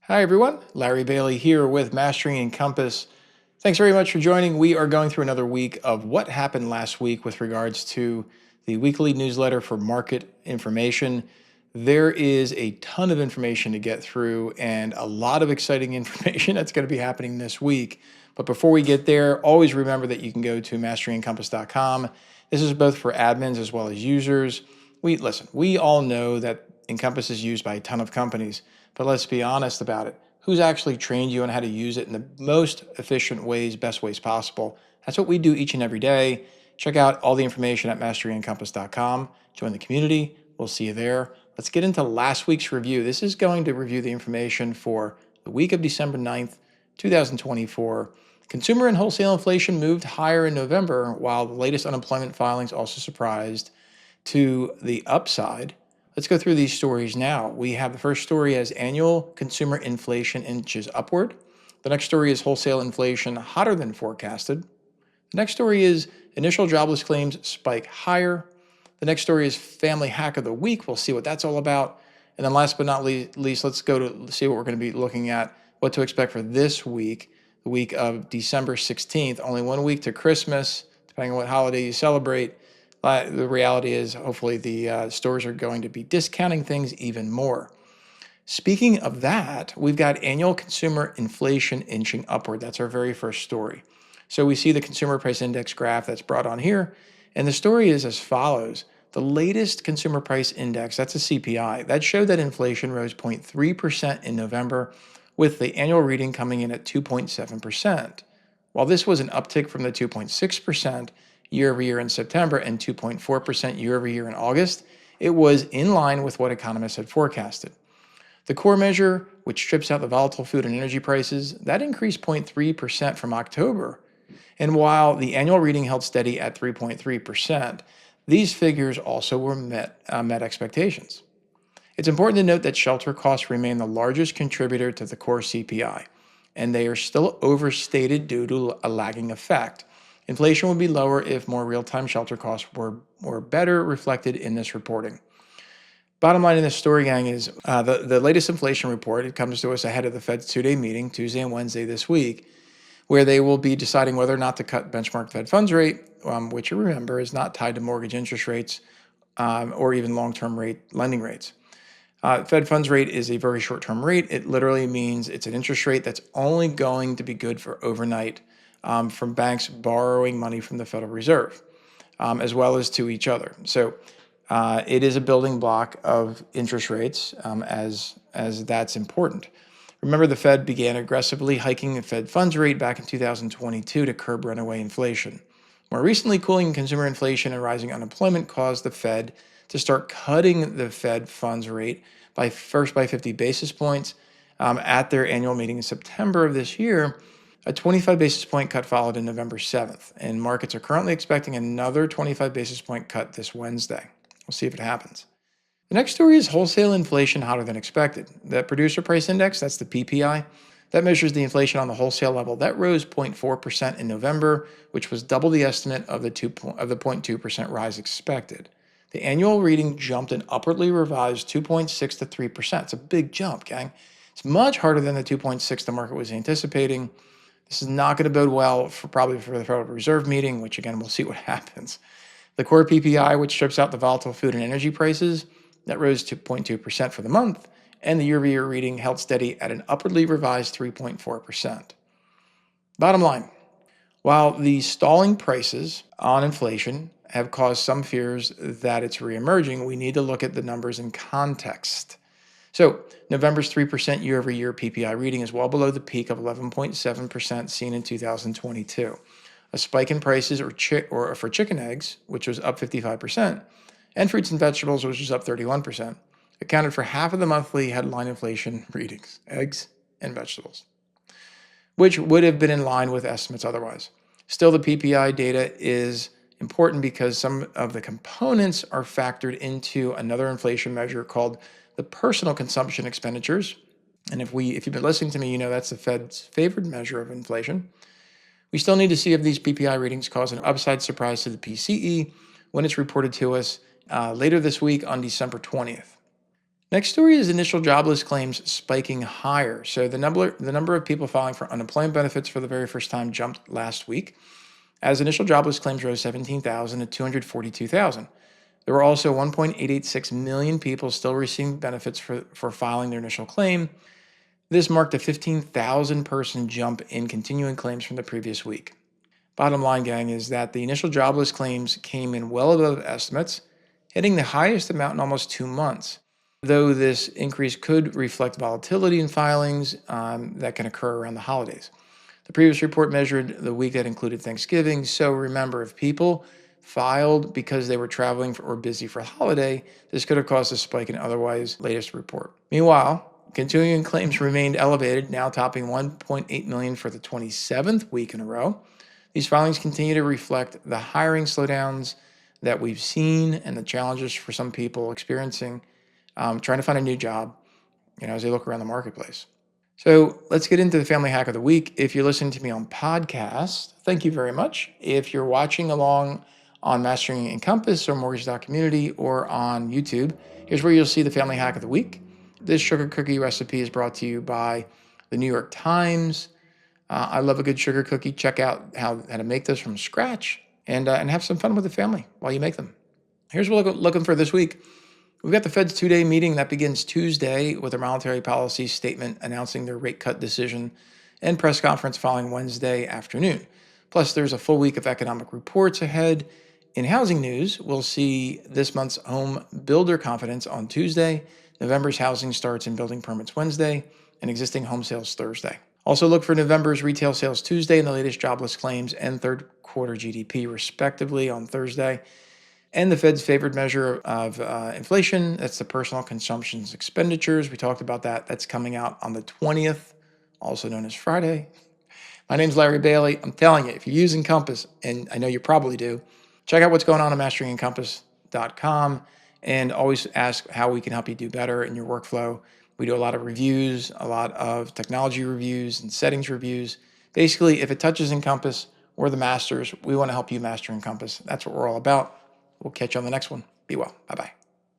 Hi, everyone. Larry Bailey here with Mastering Encompass. Thanks very much for joining. We are going through another week of what happened last week with regards to the weekly newsletter for market information. There is a ton of information to get through and a lot of exciting information that's going to be happening this week. But before we get there, always remember that you can go to masterencompass.com. This is both for admins as well as users. We all know that Encompass is used by a ton of companies, but let's be honest about it. Who's actually trained you on how to use it in the most efficient ways, best ways possible? That's what we do each and every day. Check out all the information at masteryencompass.com. Join the community. We'll see you there. Let's get into last week's review. This is going to review the information for the week of December 9th, 2024. Consumer and wholesale inflation moved higher in November, while the latest unemployment filings also surprised to the upside. Let's go through these stories now. We have the first story as annual consumer inflation inches upward. The next story is wholesale inflation hotter than forecasted. The next story is initial jobless claims spike higher. The next story is family hack of the week. We'll see what that's all about. And then last but not least, let's go to see what we're going to be looking at, what to expect for this week, the week of December 16th. Only 1 week to Christmas, depending on what holiday you celebrate. The reality is, hopefully, the stores are going to be discounting things even more. Speaking of that, we've got annual consumer inflation inching upward. That's our very first story. So we see the consumer price index graph that's brought on here. And the story is as follows. The latest consumer price index, that's a CPI, that showed that inflation rose 0.3% in November, with the annual reading coming in at 2.7%. While this was an uptick from the 2.6% year over year in September and 2.4% year over year in August, it was in line with what economists had forecasted. The core measure, which strips out the volatile food and energy prices, that increased 0.3% from October. And while the annual reading held steady at 3.3%, these figures also were met expectations. It's important to note that shelter costs remain the largest contributor to the core CPI, and they are still overstated due to a lagging effect. Inflation would be lower if more real-time shelter costs were better reflected in this reporting. Bottom line in this story, gang, is the latest inflation report. It comes to us ahead of the Fed's two-day meeting, Tuesday and Wednesday this week, where they will be deciding whether or not to cut benchmark Fed funds rate, which you remember is not tied to mortgage interest rates or even long-term lending rates. Fed funds rate is a very short-term rate. It literally means it's an interest rate that's only going to be good for overnight from banks borrowing money from the Federal Reserve, as well as to each other. So it is a building block of interest rates as that's important. Remember, the Fed began aggressively hiking the Fed funds rate back in 2022 to curb runaway inflation. More recently, cooling consumer inflation and rising unemployment caused the Fed to start cutting the Fed funds rate by 50 basis points at their annual meeting in September of this year. A 25 basis point cut followed on November 7th, and markets are currently expecting another 25 basis point cut this Wednesday. We'll see if it happens. The next story is wholesale inflation hotter than expected. The producer price index, that's the PPI, that measures the inflation on the wholesale level. That rose 0.4% in November, which was double the estimate of the 0.2% rise expected. The annual reading jumped an upwardly revised 2.6 to 3%. It's a big jump, gang. It's much harder than the 2.6 the market was anticipating. This is not going to bode well probably for the Federal Reserve meeting, which again, we'll see what happens. The core PPI, which strips out the volatile food and energy prices, that rose to 0.2% for the month, and the year-over-year reading held steady at an upwardly revised 3.4%. Bottom line, while the stalling prices on inflation have caused some fears that it's reemerging, we need to look at the numbers in context. So November's 3% year-over-year PPI reading is well below the peak of 11.7% seen in 2022. A spike in prices for chicken eggs, which was up 55%, and fruits and vegetables, which was up 31%, accounted for half of the monthly headline inflation readings, eggs and vegetables, which would have been in line with estimates otherwise. Still, the PPI data is important because some of the components are factored into another inflation measure called the personal consumption expenditures. And if you've been listening to me, you know that's the Fed's favored measure of inflation. We still need to see if these PPI readings cause an upside surprise to the PCE when it's reported to us later this week on December 20th. Next story is initial jobless claims spiking higher. So the number of people filing for unemployment benefits for the very first time jumped last week, as initial jobless claims rose 17,000 to 242,000. There were also 1.886 million people still receiving benefits for filing their initial claim. This marked a 15,000 person jump in continuing claims from the previous week. Bottom line, gang, is that the initial jobless claims came in well above estimates, hitting the highest amount in almost 2 months. Though this increase could reflect volatility in filings that can occur around the holidays. The previous report measured the week that included Thanksgiving, so remember, if people filed because they were traveling or busy for a holiday, this could have caused a spike in otherwise latest report. Meanwhile, continuing claims remained elevated, now topping 1.8 million for the 27th week in a row. These filings continue to reflect the hiring slowdowns that we've seen and the challenges for some people experiencing trying to find a new job, as they look around the marketplace. So let's get into the family hack of the week. If you're listening to me on podcast, thank you very much. If you're watching along on Mastering Encompass or Mortgage.community or on YouTube, here's where you'll see the family hack of the week. This sugar cookie recipe is brought to you by the New York Times. I love a good sugar cookie. Check out how to make this from scratch and have some fun with the family while you make them. Here's what we're looking for this week. We've got the Fed's two-day meeting that begins Tuesday with their monetary policy statement announcing their rate cut decision and press conference following Wednesday afternoon. Plus, there's a full week of economic reports ahead. In housing news, we'll see this month's home builder confidence on Tuesday, November's housing starts and building permits Wednesday, and existing home sales Thursday. Also look for November's retail sales Tuesday and the latest jobless claims and third quarter GDP, respectively, on Thursday. And the Fed's favored measure of inflation, that's the personal consumption expenditures. We talked about that. That's coming out on the 20th, also known as Friday. My name's Larry Bailey. I'm telling you, if you're using Compass, and I know you probably do, check out what's going on at masteringencompass.com and always ask how we can help you do better in your workflow. We do a lot of reviews, a lot of technology reviews and settings reviews. Basically, if it touches Encompass or the masters, we want to help you master Encompass. That's what we're all about. We'll catch you on the next one. Be well. Bye-bye.